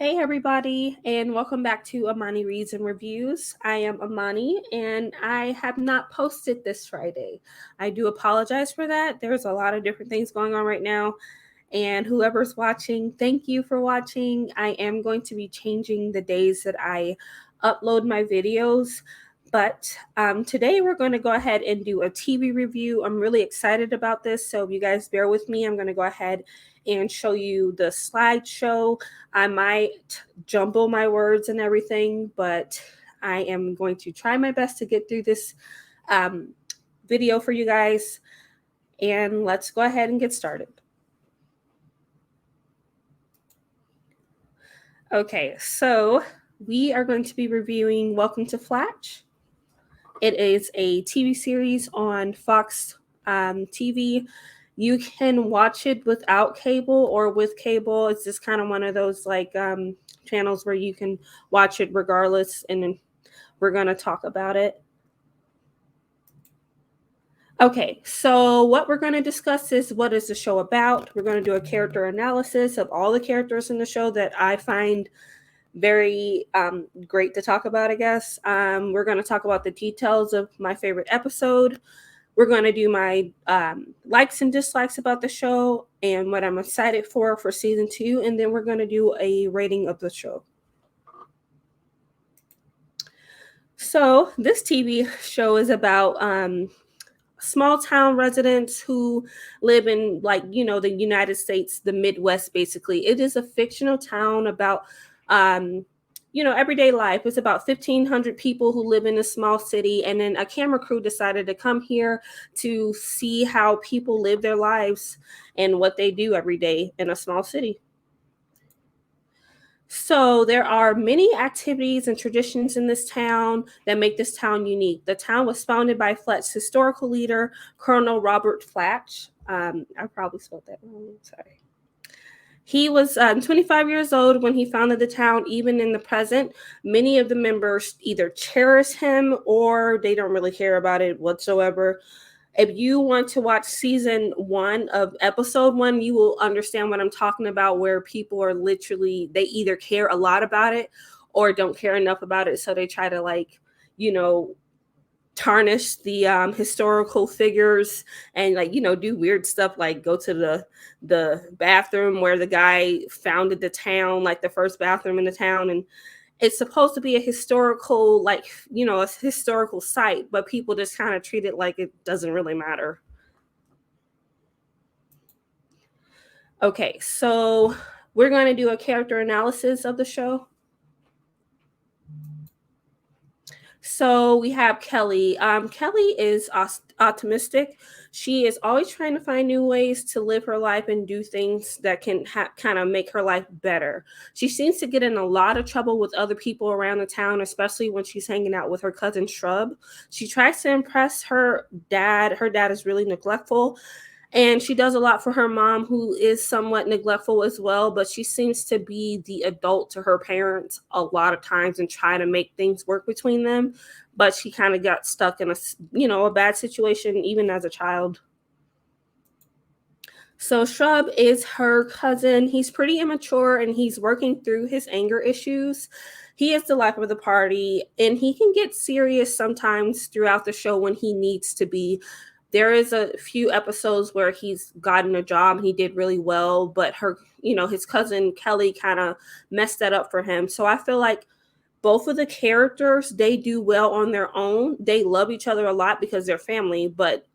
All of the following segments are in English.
Hey everybody, and welcome back to Emoni Reads and Reviews. I am Emoni, and I have not posted this Friday. I do apologize for that. There's a lot of different things going on right now, and whoever's watching, thank you for watching. I am going to be changing the days that I upload my videos, but today we're going to go ahead and do a TV review. I'm really excited about this, so if you guys bear with me, I'm going to go ahead and show you the slideshow. I might jumble my words and everything, but I am going to try my best to get through this video for you guys. And let's go ahead and get started. Okay, so we are going to be reviewing Welcome to Flatch. It is a TV series on Fox TV. You can watch it without cable or with cable. It's just kind of one of those channels where you can watch it regardless, and then we're going to talk about it. Okay, so what we're going to discuss is what is the show about. We're going to do a character analysis of all the characters in the show that I find very great to talk about, I guess. We're going to talk about the details of my favorite episode. We're going to do my likes and dislikes about the show and what I'm excited for season 2. And then we're going to do a rating of the show. So this TV show is about small town residents who live in the United States, the Midwest, basically. It is a fictional town about everyday life. It's about 1,500 people who live in a small city, and then a camera crew decided to come here to see how people live their lives and what they do every day in a small city. So there are many activities and traditions in this town that make this town unique. The town was founded by Fletch's historical leader, Colonel Robert Flatch. I probably spelled that wrong. Sorry. He was 25 years old when he founded the town. Even in the present, many of the members either cherish him or they don't really care about it whatsoever. If you want to watch season 1 of episode 1, you will understand what I'm talking about, where people are literally, they either care a lot about it or don't care enough about it. So they try to tarnish the historical figures and do weird stuff, like go to the bathroom where the guy founded the town, like the first bathroom in the town, and it's supposed to be a historical a historical site, but people just kind of treat it like it doesn't really matter. Okay, so we're going to do a character analysis of the show. So we have Kelly. Kelly is optimistic. She is always trying to find new ways to live her life and do things that can kind of make her life better. She seems to get in a lot of trouble with other people around the town, especially when she's hanging out with her cousin Shrub. She tries to impress her dad. Her dad is really neglectful. And she does a lot for her mom, who is somewhat neglectful as well, but she seems to be the adult to her parents a lot of times and try to make things work between them. But she kind of got stuck in a bad situation even as a child. So Shrub is her cousin. He's pretty immature and he's working through his anger issues. He is the life of the party, and he can get serious sometimes throughout the show when he needs to be. There is a few episodes where he's gotten a job and he did really well, but his cousin Kelly kind of messed that up for him. So I feel like both of the characters, they do well on their own. They love each other a lot because they're family, but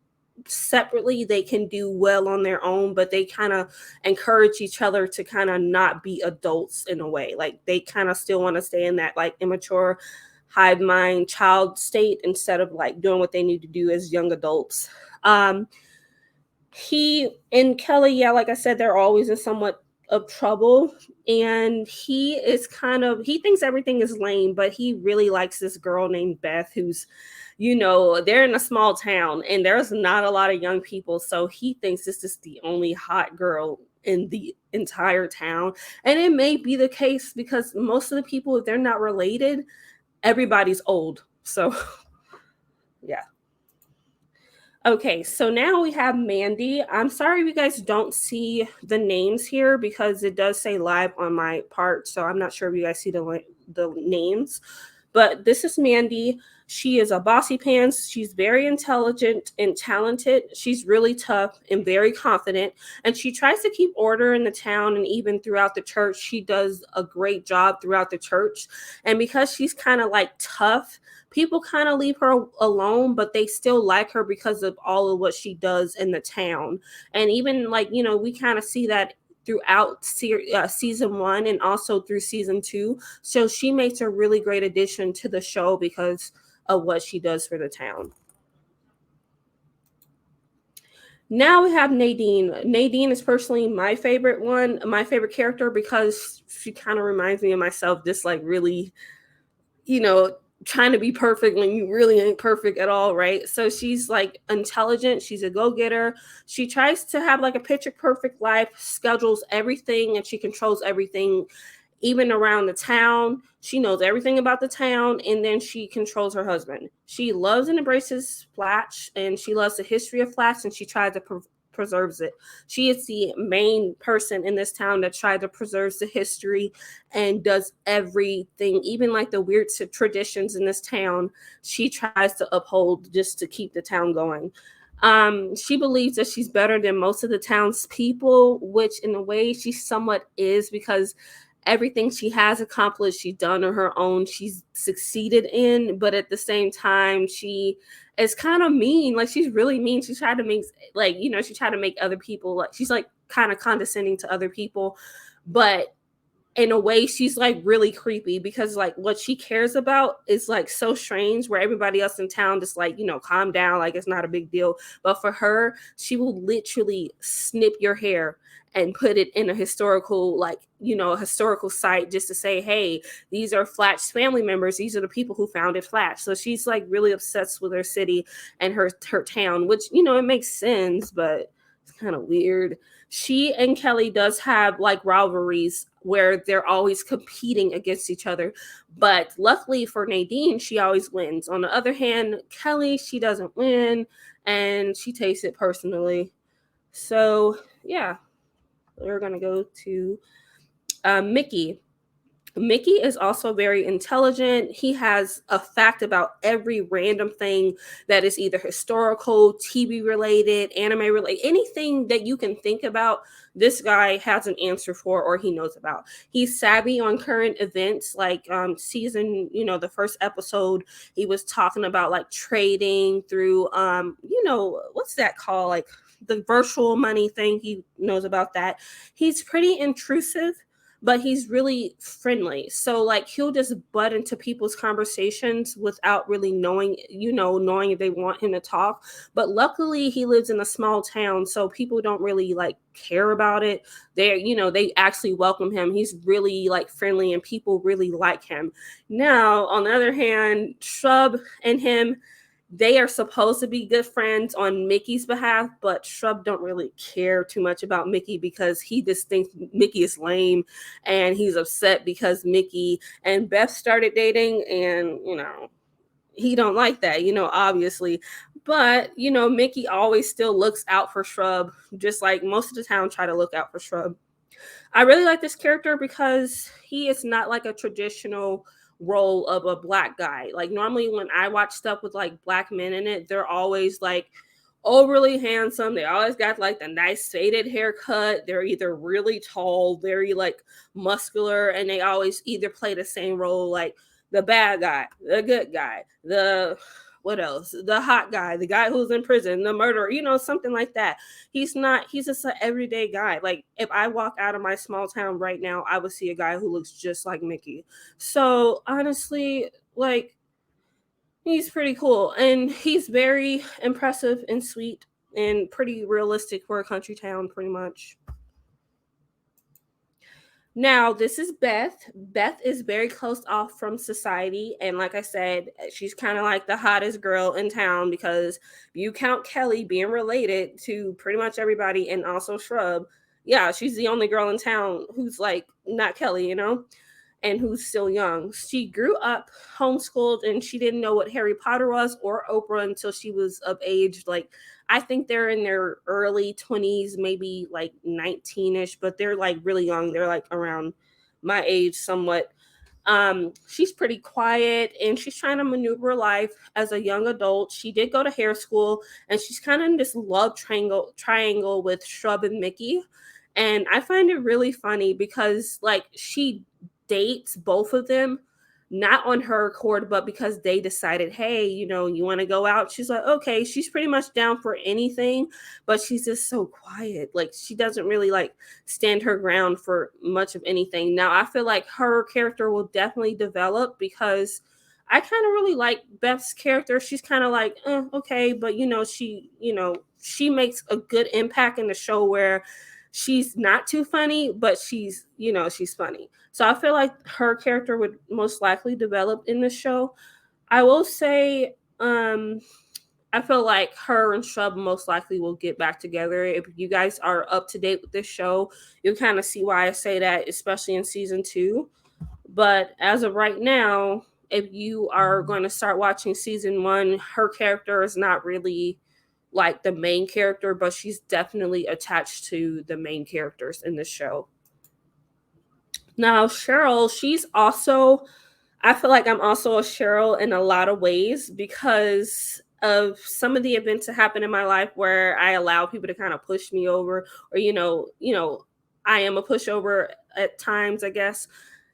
separately they can do well on their own, but they kind of encourage each other to kind of not be adults in a way. Like they kind of still want to stay in that immature hive mind child state instead of doing what they need to do as young adults. He and Kelly, yeah, like I said, they're always in somewhat of trouble, and he thinks everything is lame, but he really likes this girl named Beth, who's they're in a small town and there's not a lot of young people, so he thinks this is the only hot girl in the entire town. And it may be the case because most of the people, if they're not related, everybody's old. So yeah. Okay, so now we have Mandy. I'm sorry you guys don't see the names here because it does say live on my part, so I'm not sure if you guys see the names. But this is Mandy. She is a bossy pants. She's very intelligent and talented. She's really tough and very confident. And she tries to keep order in the town and even throughout the church. She does a great job throughout the church. And because she's kind of like tough, people kind of leave her alone, but they still like her because of all of what she does in the town. And even like, we kind of see that throughout season one and also through season two. So she makes a really great addition to the show because of what she does for the town. Now we have Nadine. Nadine is personally my favorite one, my favorite character because she kind of reminds me of myself, just like really, you know, trying to be perfect when you really ain't perfect at all, right? So she's like intelligent, she's a go-getter. She tries to have like a picture perfect life, schedules everything, and she controls everything even around the town. She knows everything about the town, and then she controls her husband. She loves and embraces Flatch, and she loves the history of Flatch, and she tries to preserves it. She is the main person in this town that tried to preserve the history and does everything, even like the weird traditions in this town. She tries to uphold just to keep the town going. She believes that she's better than most of the town's people, which in a way she somewhat is because everything she has accomplished, she's done on her own, she's succeeded in, but at the same time, she is kind of mean. Like she's really mean. She tried to make like, she tried to make other people like she's like kind of condescending to other people, but in a way she's like really creepy because like what she cares about is like so strange where everybody else in town just like calm down, like it's not a big deal, but for her she will literally snip your hair and put it in a historical like a historical site just to say, hey, these are Flatch's family members, these are the people who founded Flatch. So she's like really obsessed with her city and her town, which it makes sense, but it's kind of weird. She and Kelly does have like rivalries where they're always competing against each other. But luckily for Nadine, she always wins. On the other hand, Kelly, she doesn't win and she takes it personally. So, yeah, we're going to go to Mickey. Mickey is also very intelligent. He has a fact about every random thing that is either historical, TV related, anime related, anything that you can think about. This guy has an answer for or he knows about. He's savvy on current events, like season, the first episode, he was talking about like trading through, what's that called? Like the virtual money thing. He knows about that. He's pretty intrusive, but he's really friendly. So like he'll just butt into people's conversations without really knowing, knowing if they want him to talk. But luckily he lives in a small town, so people don't really like care about it. They actually welcome him. He's really like friendly and people really like him. Now, on the other hand, Shrub and him, they are supposed to be good friends on Mickey's behalf, but Shrub don't really care too much about Mickey because he just thinks Mickey is lame and he's upset because Mickey and Beth started dating and, he don't like that, obviously. But, Mickey always still looks out for Shrub, just like most of the town try to look out for Shrub. I really like this character because he is not like a traditional role of a black guy. Like normally when I watch stuff with like black men in it, they're always like overly handsome. They always got like the nice faded haircut. They're either really tall, very like muscular, and they always either play the same role like the bad guy, the good guy, the what else? The hot guy, the guy who's in prison, the murderer, something like that. He's just an everyday guy. Like if I walk out of my small town right now, I would see a guy who looks just like Mickey. So honestly, like he's pretty cool and he's very impressive and sweet and pretty realistic for a country town, pretty much. Now, this is Beth. Beth is very closed off from society. And like I said, she's kind of like the hottest girl in town because you count Kelly being related to pretty much everybody and also Shrub. Yeah, she's the only girl in town who's like not Kelly, and who's still young. She grew up homeschooled and she didn't know what Harry Potter was or Oprah until she was of age. Like, I think they're in their early 20s, maybe like 19ish, but they're like really young. They're like around my age somewhat. She's pretty quiet and she's trying to maneuver life as a young adult. She did go to hair school and she's kind of in this love triangle with Shrub and Mickey. And I find it really funny because like she dates both of them not on her accord, but because they decided, hey, you want to go out? She's like, okay. She's pretty much down for anything, but she's just so quiet. Like she doesn't really like stand her ground for much of anything. Now, I feel like her character will definitely develop because I kind of really like Beth's character. She's kind of like, okay, but she makes a good impact in the show where she's not too funny, but she's funny. So I feel like her character would most likely develop in the show. I will say, I feel like her and Shrub most likely will get back together. If you guys are up to date with this show, you'll kind of see why I say that, especially in season 2. But as of right now, if you are going to start watching season 1, her character is not really like the main character, but she's definitely attached to the main characters in the show. Now, Cheryl, I feel like I'm also a Cheryl in a lot of ways because of some of the events that happen in my life where I allow people to kind of push me over, or I am a pushover at times, I guess,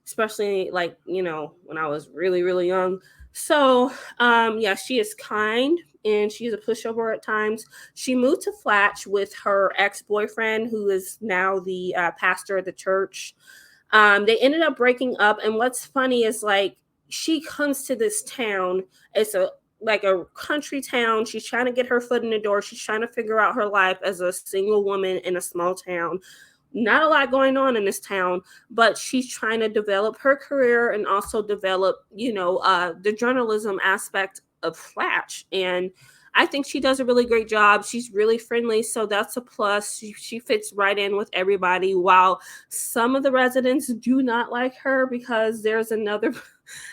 especially like, when I was really, really young. So, yeah, she is kind and she's a pushover at times. She moved to Flatch with her ex-boyfriend, who is now the pastor of the church. They ended up breaking up, and what's funny is like she comes to this town. It's a country town. She's trying to get her foot in the door. She's trying to figure out her life as a single woman in a small town. Not a lot going on in this town, but she's trying to develop her career and also develop, the journalism aspect of Flatch. And I think she does a really great job. She's really friendly, so that's a plus. She fits right in with everybody. While some of the residents do not like her because there's another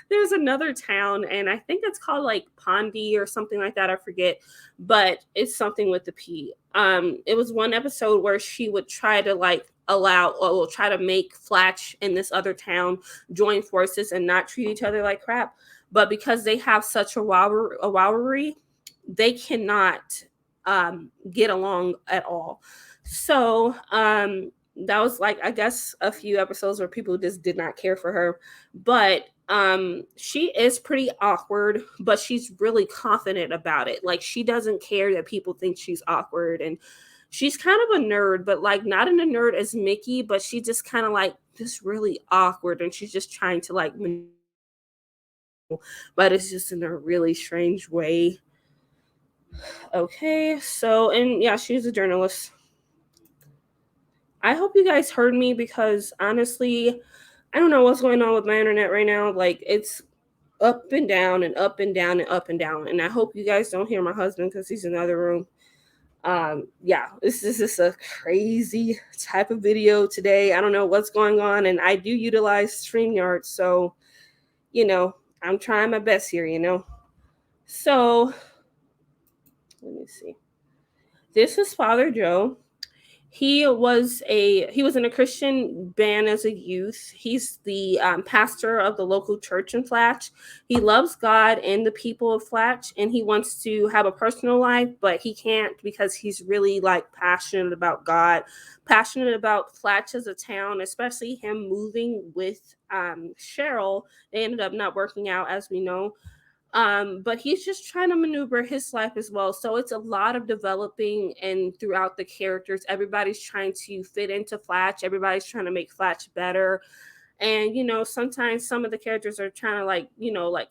there's another town, and I think it's called like Pondy or something like that. I forget, but it's something with the P. It was one episode where she would try to like try to make Flatch in this other town join forces and not treat each other like crap. But because they have such a rivalry, they cannot get along at all. So that was like, I guess, a few episodes where people just did not care for her. But she is pretty awkward, but she's really confident about it. Like she doesn't care that people think she's awkward, and she's kind of a nerd, but like not in a nerd as Mickey, but she's just kind of like just really awkward, and she's just trying to like, but it's just in a really strange way. Okay, so, and yeah, she's a journalist. I hope you guys heard me because honestly, I don't know what's going on with my internet right now. Like it's up and down and up and down and up and down. And I hope you guys don't hear my husband because he's in the other room. Yeah, this is just a crazy type of video today. I don't know what's going on, and I do utilize StreamYard, so I'm trying my best here. So let me see. This is Father Joe. He was in a Christian band as a youth. He's the pastor of the local church in Flatch. He loves God and the people of Flatch, and he wants to have a personal life, but he can't because he's really like passionate about God, passionate about Flatch as a town, especially him moving with Cheryl. They ended up not working out, as we know. But he's just trying to maneuver his life as well. So it's a lot of developing, and throughout the characters, everybody's trying to fit into Flatch. Everybody's trying to make Flatch better. And sometimes some of the characters are trying to like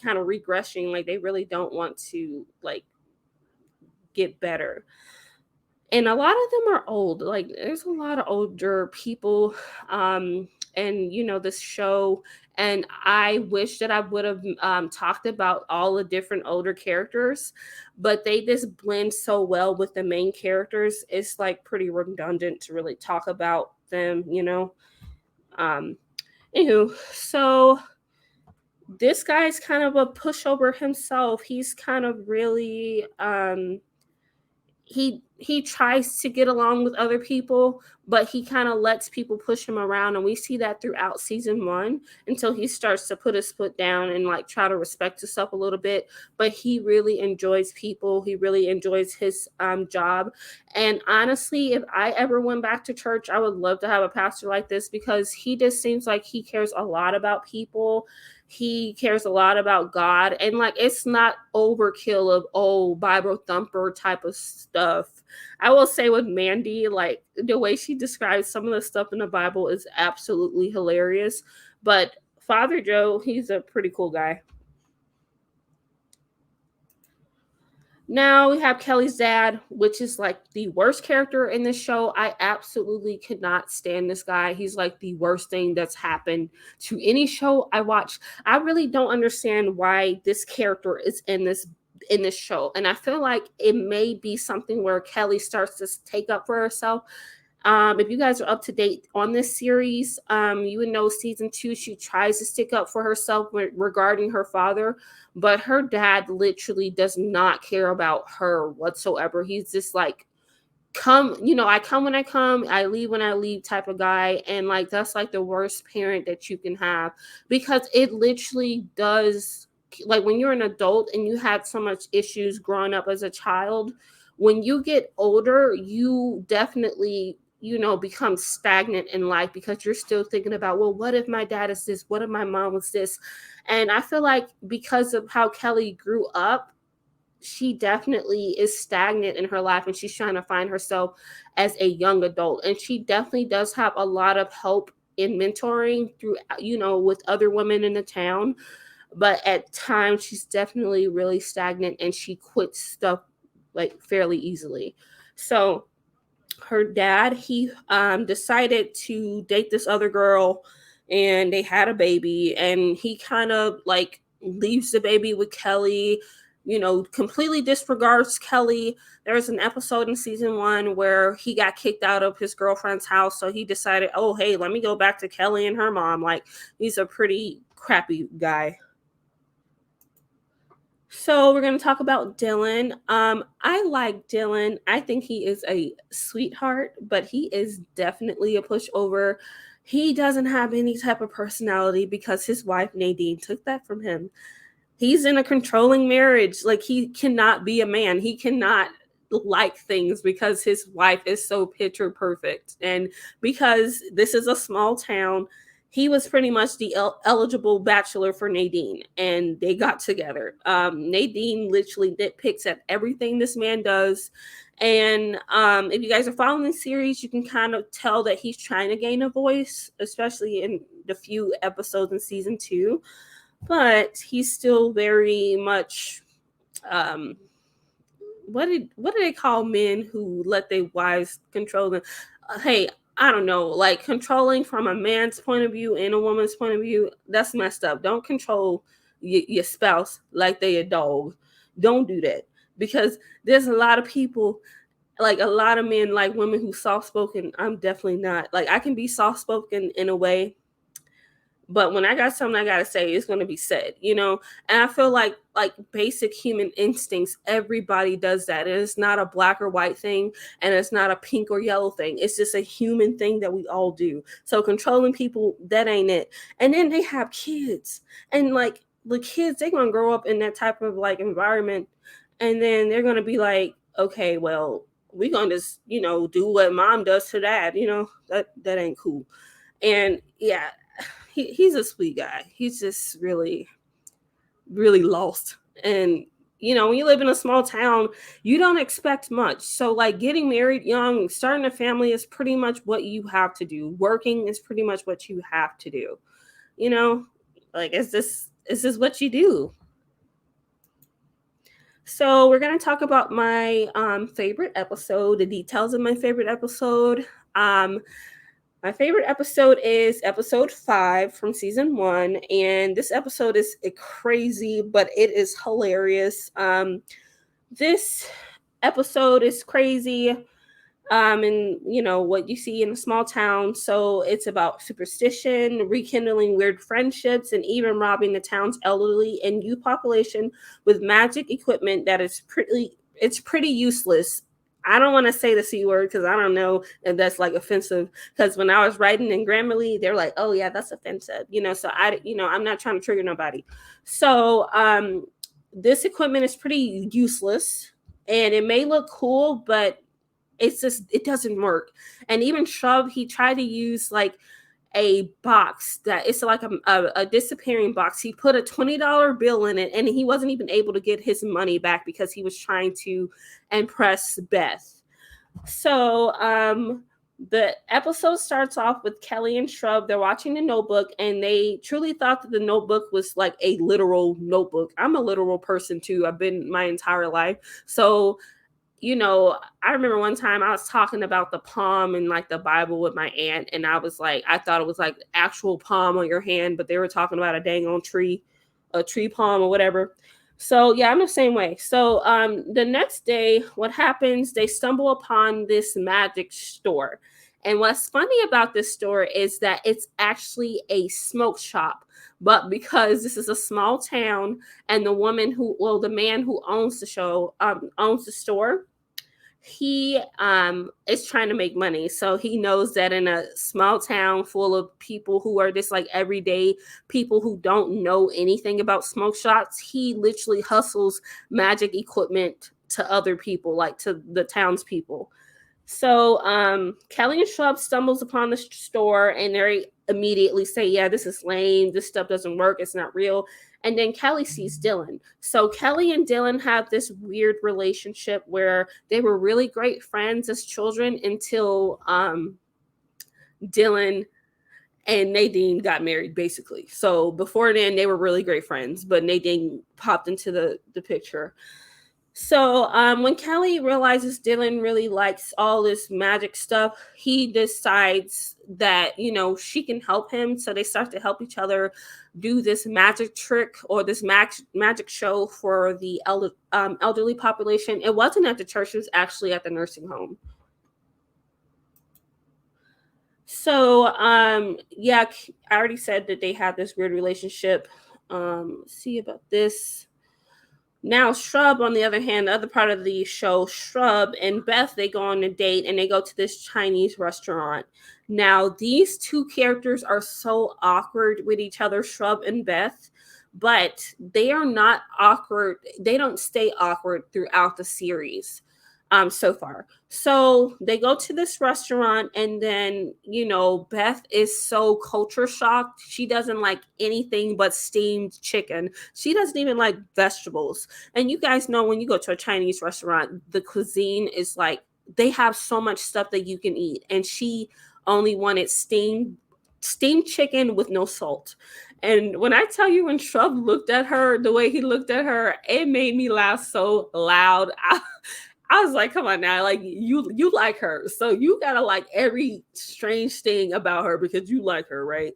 kind of regressing, like they really don't want to like get better. And a lot of them are old. Like there's a lot of older people and this show, and I wish that I would have talked about all the different older characters, but they just blend so well with the main characters. It's like pretty redundant to really talk about them. um Anywho, so this guy's kind of a pushover himself. He's kind of really he tries to get along with other people, but he kind of lets people push him around, and we see that throughout season 1 until he starts to put his foot down and like try to respect himself a little bit. But he really enjoys people. He really enjoys his job. And honestly, if I ever went back to church, I would love to have a pastor like this, because he just seems like he cares a lot about people. He cares a lot about God, and like it's not overkill of Bible thumper type of stuff. I will say with Mandy, like the way she describes some of the stuff in the Bible is absolutely hilarious. But Father Joe, he's a pretty cool guy. Now we have Kelly's dad, which is like the worst character in this show. I absolutely could not stand this guy. He's like the worst thing that's happened to any show I watch. I really don't understand why this character is in this show. And I feel like it may be something where Kelly starts to take up for herself. If you guys are up to date on this series, you would know season 2, she tries to stick up for herself regarding her father, but her dad literally does not care about her whatsoever. He's just like, come, I come when I come, I leave when I leave type of guy. And like, that's like the worst parent that you can have, because it literally does, like when you're an adult and you had so much issues growing up as a child, when you get older, you definitely become stagnant in life, because you're still thinking about, well, what if my dad is this, what if my mom was this. And I feel like because of how Kelly grew up, she definitely is stagnant in her life, and she's trying to find herself as a young adult. And she definitely does have a lot of help in mentoring through with other women in the town, but at times she's definitely really stagnant, and she quits stuff like fairly easily. So her dad, he decided to date this other girl, and they had a baby, and he kind of like leaves the baby with Kelly, completely disregards Kelly. There's an episode in season 1 where he got kicked out of his girlfriend's house, so he decided, oh hey, let me go back to Kelly and her mom. Like, he's a pretty crappy guy. So we're going to talk about Dylan. I like Dylan. I think he is a sweetheart, but he is definitely a pushover. He doesn't have any type of personality because his wife Nadine took that from him. He's in a controlling marriage. Like, he cannot be a man. He cannot like things because his wife is so picture perfect. And because this is a small town, he was pretty much the eligible bachelor for Nadine, and they got together. Nadine literally nitpicks at everything this man does. And if you guys are following the series, you can kind of tell that he's trying to gain a voice, especially in the few episodes in season 2. But he's still very much what do they call men who let their wives control them? Hey, I don't know, like controlling from a man's point of view and a woman's point of view, that's messed up. Don't control your spouse like they a dog. Don't do that, because there's a lot of people, like a lot of men like women who soft spoken. I'm definitely not. Like, I can be soft spoken in a way, but when I got something I gotta say, it's gonna be said, And I feel like basic human instincts, everybody does that. And it's not a black or white thing, and it's not a pink or yellow thing. It's just a human thing that we all do. So controlling people, that ain't it. And then they have kids. And like the kids, they're gonna grow up in that type of like environment, and then they're gonna be like, okay, well, we're gonna just, do what mom does to dad, that ain't cool. And yeah, he's a sweet guy. He's just really, really lost. And when you live in a small town, you don't expect much. So like getting married young, starting a family is pretty much what you have to do. Working is pretty much what you have to do. Like, is this what you do? So we're gonna talk about my favorite episode, the details of my favorite episode. My favorite episode is episode 5 from season 1, and this episode is crazy, but it is hilarious. This episode is crazy. And what you see in a small town. So it's about superstition, rekindling weird friendships, and even robbing the town's elderly and youth population with magic equipment that is pretty useless. I don't want to say the C word because I don't know if that's like offensive. Because when I was writing in Grammarly, they're like, "Oh yeah, that's offensive," So I'm not trying to trigger nobody. So this equipment is pretty useless, and it may look cool, but it doesn't work. And even Shrub, he tried to use like a box that it's like a disappearing box. He put a $20 bill in it, and he wasn't even able to get his money back because he was trying to impress Beth. So the episode starts off with Kelly and Shrub. They're watching The Notebook, and they truly thought that The Notebook was like a literal notebook. I'm a literal person too. I've been my entire life. So I remember one time I was talking about the palm and like the Bible with my aunt, and I was like, I thought it was like actual palm on your hand, but they were talking about a dang on tree, a tree palm or whatever. So yeah, I'm the same way. So the next day, what happens? They stumble upon this magic store. And what's funny about this store is that it's actually a smoke shop. But because this is a small town, and the man who owns the store, he is trying to make money. So he knows that in a small town full of people who are just like everyday people who don't know anything about smoke shops, he literally hustles magic equipment to other people, like to the townspeople. So Kelly and Shrub stumbles upon the store, and they immediately say, yeah, this is lame, this stuff doesn't work, it's not real. And then Kelly sees Dylan. So Kelly and Dylan have this weird relationship where they were really great friends as children until Dylan and Nadine got married, basically. So before then, they were really great friends, but Nadine popped into the picture. So when Kelly realizes Dylan really likes all this magic stuff, he decides that, she can help him. So they start to help each other do this magic trick or this magic show for the elderly population. It wasn't at the church, it was actually at the nursing home. So yeah, I already said that they have this weird relationship. See about this. Now, Shrub, on the other hand, the other part of the show, Shrub and Beth, they go on a date and they go to this Chinese restaurant. Now, these two characters are so awkward with each other, Shrub and Beth, but they are not awkward. They don't stay awkward throughout the series so far. So they go to this restaurant, and then, Beth is so culture shocked. She doesn't like anything but steamed chicken. She doesn't even like vegetables. And you guys know when you go to a Chinese restaurant, the cuisine is like, they have so much stuff that you can eat. And she only wanted steamed chicken with no salt. And when I tell you, when Shrub looked at her, the way he looked at her, it made me laugh so loud. I was like, come on now, like you like her. So you gotta like every strange thing about her because you like her, right?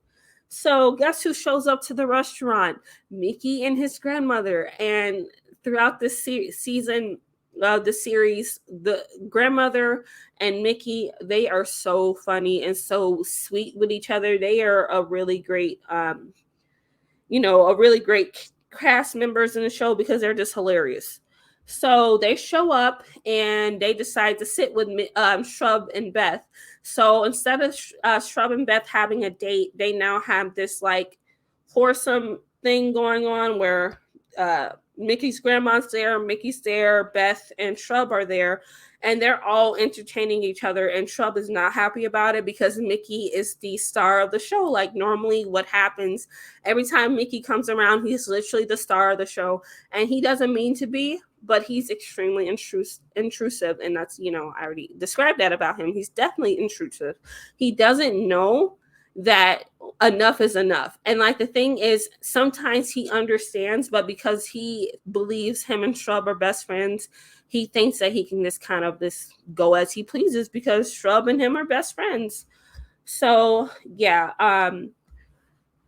So guess who shows up to the restaurant? Mickey and his grandmother. And throughout this season of the series, the grandmother and Mickey, they are so funny and so sweet with each other. They are a really great a really great cast members in the show because they're just hilarious. So they show up and they decide to sit with Shrub and Beth. So instead of Shrub and Beth having a date, they now have this like foursome thing going on where Mickey's grandma's there, Mickey's there, Beth and Shrub are there, and they're all entertaining each other. And Shrub is not happy about it because Mickey is the star of the show. Like normally what happens every time Mickey comes around, he's literally the star of the show, and he doesn't mean to be, but he's extremely intrusive. And that's, I already described that about him. He's definitely intrusive. He doesn't know that enough is enough. And like the thing is, sometimes he understands, but because he believes him and Shrub are best friends, he thinks that he can just kind of go as he pleases because Shrub and him are best friends. So yeah,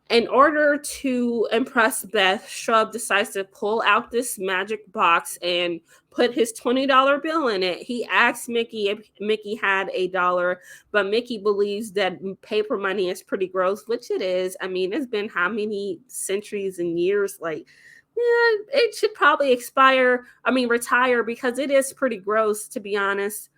In order to impress Beth, Shrub decides to pull out this magic box and put his $20 bill in it. He asks Mickey if Mickey had $1, but Mickey believes that paper money is pretty gross, which it is. I mean, it's been how many centuries and years? Like, yeah, it should probably retire, because it is pretty gross, to be honest.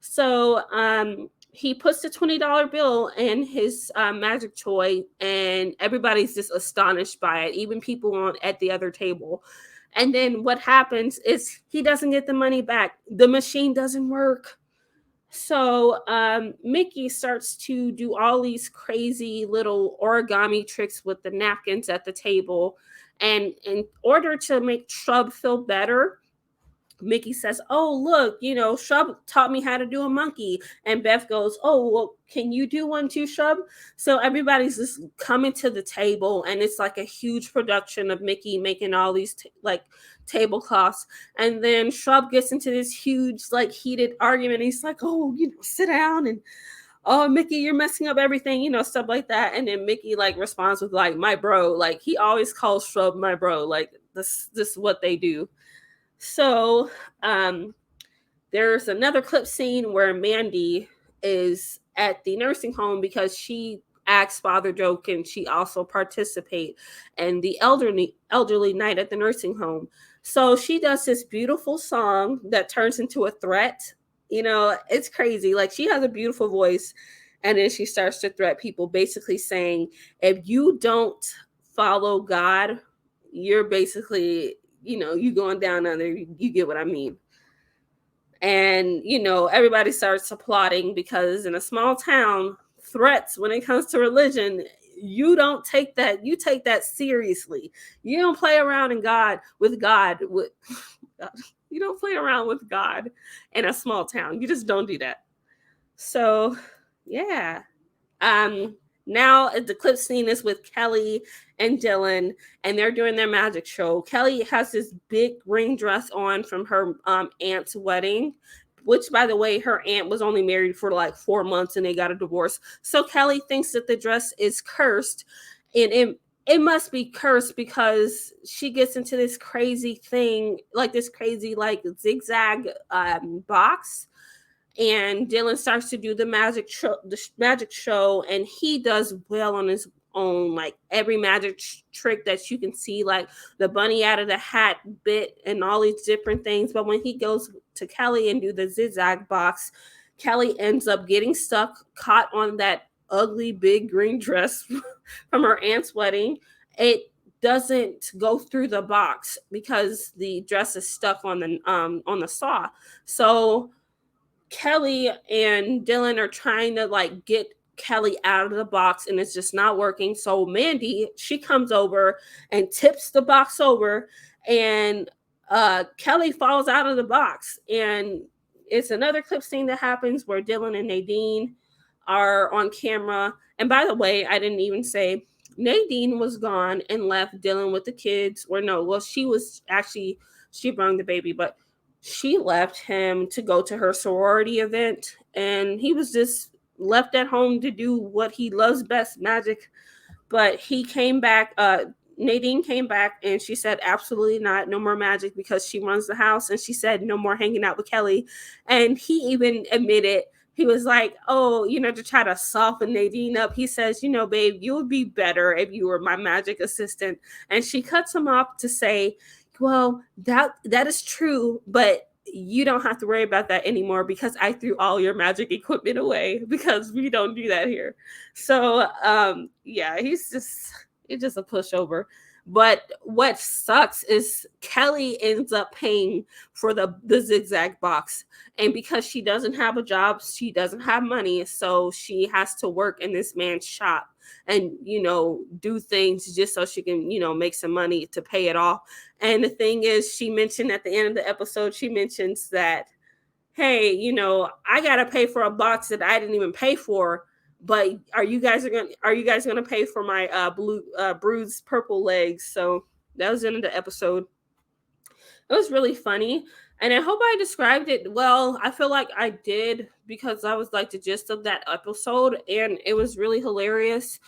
So he puts the $20 bill in his magic toy, and everybody's just astonished by it, even people at the other table. And then what happens is he doesn't get the money back. The machine doesn't work. So Mickey starts to do all these crazy little origami tricks with the napkins at the table. And in order to make Shrub feel better, Mickey says, "Oh, look, Shrub taught me how to do a monkey." And Beth goes, "Oh, well, can you do one too, Shrub?" So everybody's just coming to the table, and it's like a huge production of Mickey making all these tablecloths. And then Shrub gets into this huge, like, heated argument. He's like, "Oh, sit down," and, "Oh, Mickey, you're messing up everything," stuff like that. And then Mickey like responds with like, "My bro." Like, he always calls Shrub my bro. Like, this is what they do. So there's another clip scene where Mandy is at the nursing home because she asks Father Joe can she also participate in the elderly night at the nursing home. So she does this beautiful song that turns into a threat. It's crazy. Like, she has a beautiful voice, and then she starts to threat people, basically saying, if you don't follow God, you're basically, you going down under. You get what I mean. And everybody starts applauding, because in a small town, threats when it comes to religion, you don't take that you take that seriously. You don't play around with God. You don't play around with God in a small town. You just don't do that. So yeah. Now the clip scene is with Kelly and Dylan, and they're doing their magic show. Kelly has this big green dress on from her aunt's wedding, which, by the way, her aunt was only married for like 4 months and they got a divorce. So Kelly thinks that the dress is cursed, and it must be cursed because she gets into this crazy thing, like this crazy like zigzag box, and Dylan starts to do the magic show, and he does well on his own. Like, every magic trick that you can see, like the bunny out of the hat bit and all these different things. But when he goes to Kelly and do the zigzag box, Kelly ends up getting stuck, caught on that ugly big green dress from her aunt's wedding. It doesn't go through the box because the dress is stuck on the saw. So Kelly and Dylan are trying to like get Kelly out of the box, and it's just not working. So Mandy, she comes over and tips the box over, and Kelly falls out of the box. And it's another clip scene that happens where Dylan and Nadine are on camera. And by the way, I didn't even say Nadine was gone and left Dylan with the kids. Or no, well, she brought the baby, but she left him to go to her sorority event, and he was just left at home to do what he loves best, magic. But he came back. Nadine came back, and she said absolutely not, no more magic, because she runs the house, and she said no more hanging out with Kelly. And he even admitted, he was like, oh, to try to soften Nadine up, he says, babe, you would be better if you were my magic assistant. And she cuts him off to say, well, that is true, but you don't have to worry about that anymore because I threw all your magic equipment away, because we don't do that here. So yeah, it's just a pushover. But what sucks is Kelly ends up paying for the zigzag box. And because she doesn't have a job, she doesn't have money. So she has to work in this man's shop and, do things just so she can, make some money to pay it off. And the thing is, she mentioned at the end of the episode, she mentions that, hey, I got to pay for a box that I didn't even pay for. But are you guys gonna pay for my bruised purple legs? So that was the end of the episode. It was really funny, and I hope I described it well. I feel like I did, because I was like the gist of that episode, and it was really hilarious.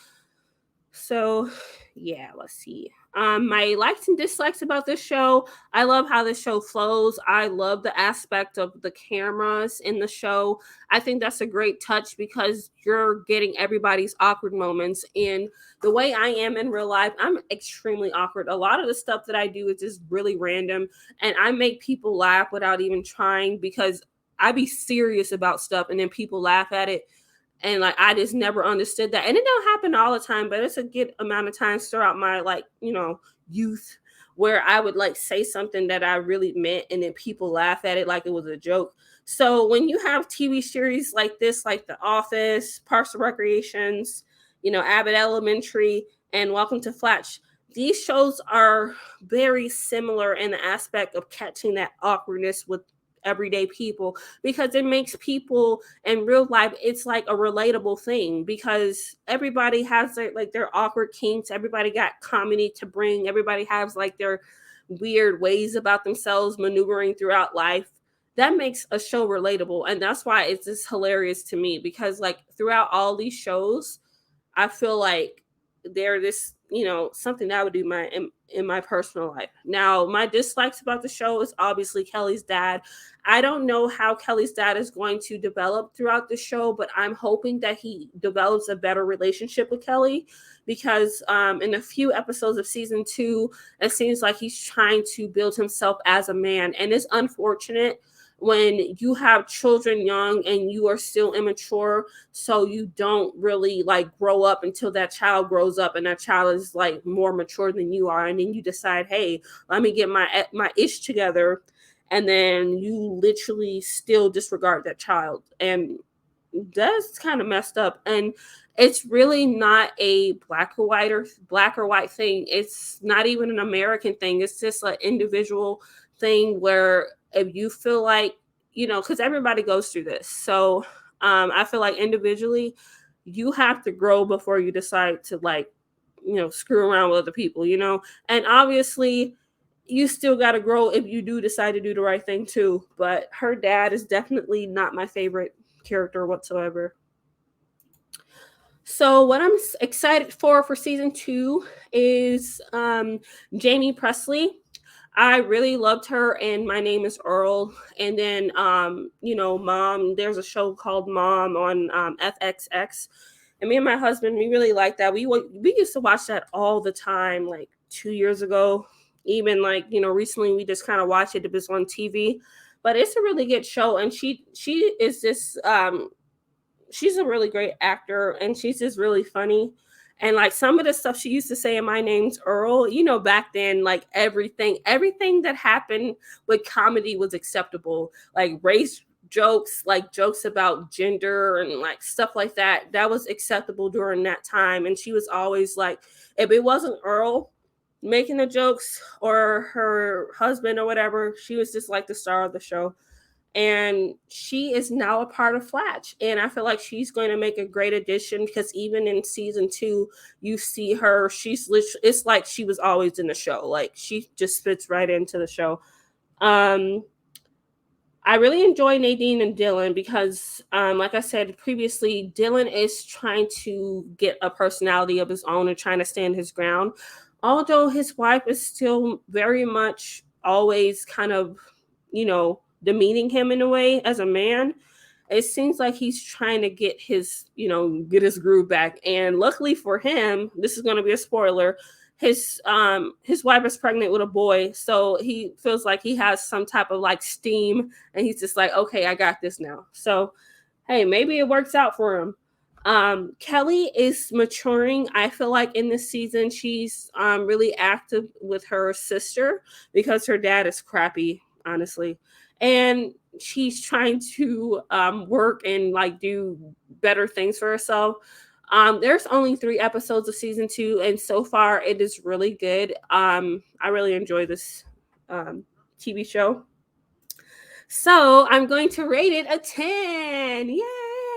So, yeah, let's see. My likes and dislikes about this show. I love how the show flows. I love the aspect of the cameras in the show. I think that's a great touch because you're getting everybody's awkward moments. And the way I am in real life, I'm extremely awkward. A lot of the stuff that I do is just really random, and I make people laugh without even trying because I be serious about stuff and then people laugh at it, and like I just never understood that. And it don't happen all the time, but it's a good amount of times throughout my like, youth, where I would like say something that I really meant and then people laugh at it like it was a joke. So when you have TV series like this, like The Office, Parks and Recreations, Abbott Elementary, and Welcome to Flatch, these shows are very similar in the aspect of catching that awkwardness with everyday people, because it makes people in real life, it's like a relatable thing because everybody has their awkward kinks. Everybody got comedy to bring. Everybody has like their weird ways about themselves maneuvering throughout life. That makes a show relatable, and that's why it's just hilarious to me, because like throughout all these shows, I feel like they're this, something that I would do in my personal life. Now, my dislikes about the show is obviously Kelly's dad. I don't know how Kelly's dad is going to develop throughout the show, but I'm hoping that he develops a better relationship with Kelly, because in a few episodes of season 2, it seems like he's trying to build himself as a man, and it's unfortunate when you have children young and you are still immature, so you don't really like grow up until that child grows up and that child is like more mature than you are, and then you decide, hey, let me get my ish together, and then you literally still disregard that child. And that's kind of messed up. And it's really not a black or white thing. It's not even an American thing. It's just an individual thing where if you feel like, because everybody goes through this. So I feel like individually you have to grow before you decide to like, screw around with other people, and obviously you still got to grow if you do decide to do the right thing too. But her dad is definitely not my favorite character whatsoever. So what I'm excited for season 2 is Jamie Presley. I really loved her and My Name is Earl. And then Mom, there's a show called Mom on FXX. And me and my husband, we really like that. We used to watch that all the time, like 2 years ago. Even like, recently we just kind of watched it if it's on TV. But it's a really good show. And she is just she's a really great actor, and she's just really funny. And like some of the stuff she used to say in My Name's Earl, back then, like everything that happened with comedy was acceptable. Like race jokes, like jokes about gender and like stuff like that. That was acceptable during that time. And she was always like, if it wasn't Earl making the jokes or her husband or whatever, she was just like the star of the show. And she is now a part of Flatch, and I feel like she's going to make a great addition, because even in season 2 you see her, it's like she was always in the show. Like she just fits right into the show. um I really enjoy Nadine and Dylan because, like I said previously, Dylan is trying to get a personality of his own and trying to stand his ground, although his wife is still very much always kind of, demeaning him in a way as a man. It seems like he's trying to get his groove back. And luckily for him, this is going to be a spoiler, his wife is pregnant with a boy, so he feels like he has some type of like steam, and he's just like, okay, I got this now. So hey, maybe it works out for him. Kelly is maturing. I feel like in this season she's really active with her sister, because her dad is crappy, honestly. And she's trying to work and like do better things for herself. There's only 3 episodes of season 2, and so far it is really good. I really enjoy this TV show. So I'm going to rate it a 10. Yay!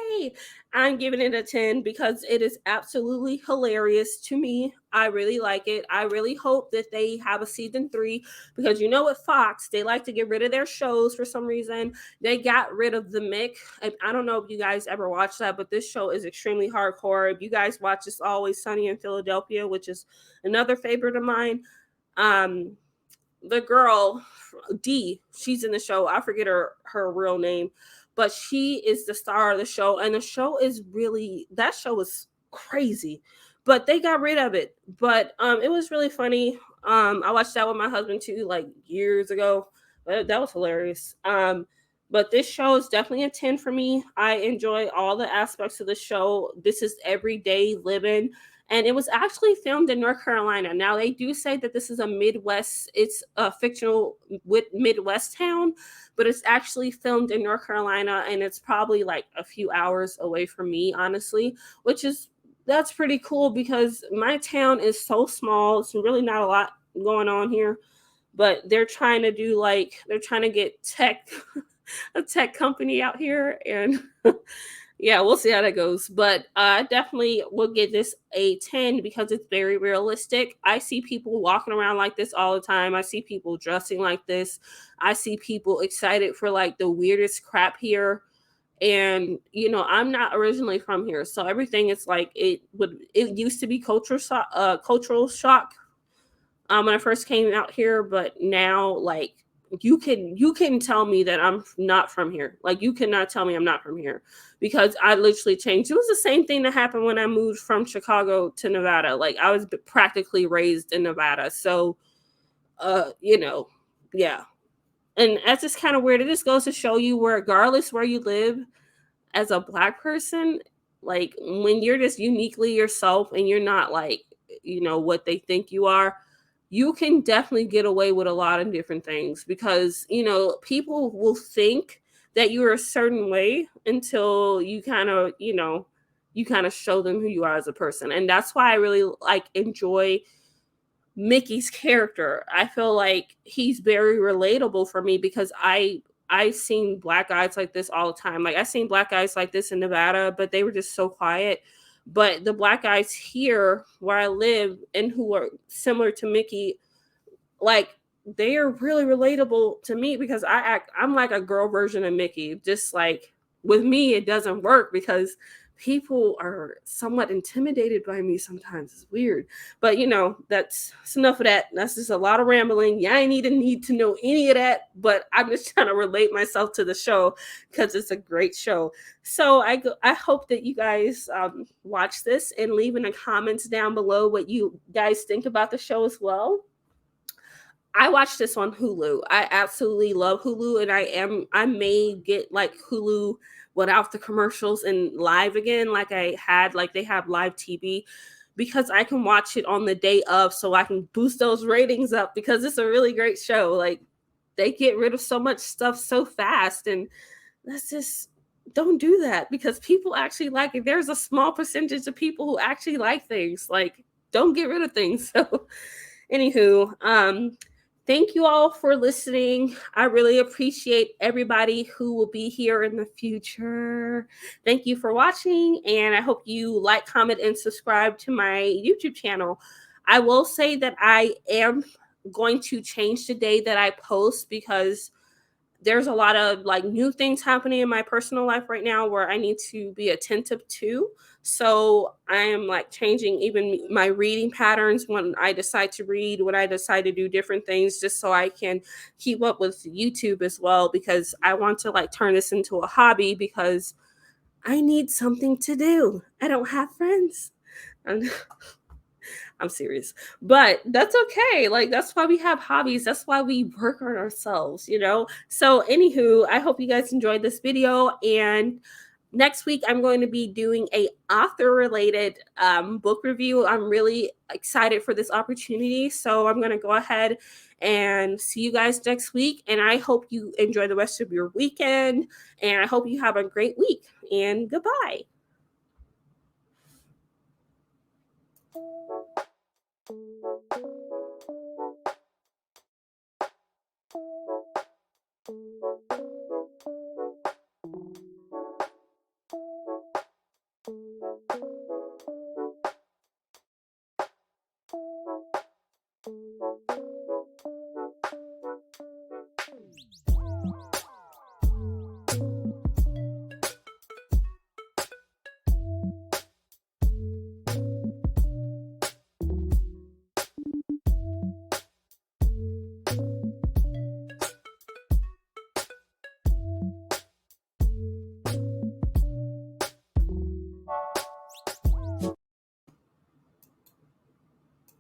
Yay! I'm giving it a 10 because it is absolutely hilarious to me. I really like it. I really hope that they have a season 3 because you know what, Fox, they like to get rid of their shows for some reason. They got rid of the Mick. And I don't know if you guys ever watched that, but this show is extremely hardcore. If you guys watch It's Always Sunny in Philadelphia, which is another favorite of mine, um, the girl D, she's in the show. I forget her real name, but she is the star of the show, and the show is really, that show is crazy. But they got rid of it. But it was really funny. I watched that with my husband too, like years ago. That was hilarious. But this show is definitely a 10 for me. I enjoy all the aspects of the show. This is everyday living, and it was actually filmed in North Carolina. Now they do say that this is a Midwest, it's a fictional with Midwest town, but it's actually filmed in North Carolina, and it's probably like a few hours away from me, honestly, which is, that's pretty cool because my town is so small. It's really not a lot going on here, but they're trying to do like, they're trying to get tech a tech company out here, and yeah, we'll see how that goes. But I definitely will give this a 10 because it's very realistic. I see people walking around like this all the time. I see people dressing like this. I see people excited for like the weirdest crap here. And I'm not originally from here, so everything is like, it used to be cultural shock when I first came out here, but now like you can tell me that I'm not from here. Like you cannot tell me I'm not from here because I literally changed. It was the same thing that happened when I moved from Chicago to Nevada. Like I was practically raised in Nevada. So yeah. And that's just kind of weird. It just goes to show you where regardless where you live as a black person, like when you're just uniquely yourself and you're not like, what they think you are, you can definitely get away with a lot of different things because, people will think that you're a certain way until you kind of show them who you are as a person. And that's why I really like enjoy Mickey's character. I feel like he's very relatable for me because I seen black guys like this all the time. Like I seen black guys like this in Nevada, but they were just so quiet. But the black guys here where I live and who are similar to Mickey, like they are really relatable to me because I'm like a girl version of Mickey. Just like with me, it doesn't work because people are somewhat intimidated by me sometimes. It's weird. But that's enough of that. That's just a lot of rambling. Yeah, I need to know any of that, but I'm just trying to relate myself to the show because it's a great show. So I hope that you guys watch this and leave in the comments down below what you guys think about the show as well. I watched this on Hulu. I absolutely love Hulu, and I may get like Hulu without the commercials and live again, like I had, like they have live TV, because I can watch it on the day of, so I can boost those ratings up because it's a really great show. Like they get rid of so much stuff so fast, and that's just, don't do that because people actually like it. There's a small percentage of people who actually like things. Like don't get rid of things. So anywho, thank you all for listening. I really appreciate everybody who will be here in the future. Thank you for watching, and I hope you like, comment, and subscribe to my YouTube channel. I will say that I am going to change the day that I post because there's a lot of like new things happening in my personal life right now where I need to be attentive to. So I am like changing even my reading patterns when I decide to read, when I decide to do different things, just so I can keep up with YouTube as well, because I want to like turn this into a hobby because I need something to do. I don't have friends. I'm serious. But that's okay. Like that's why we have hobbies. That's why we work on ourselves. So anywho, I hope you guys enjoyed this video, and next week I'm going to be doing a author related book review. I'm really excited for this opportunity. So I'm going to go ahead and see you guys next week, and I hope you enjoy the rest of your weekend, and I hope you have a great week, and goodbye.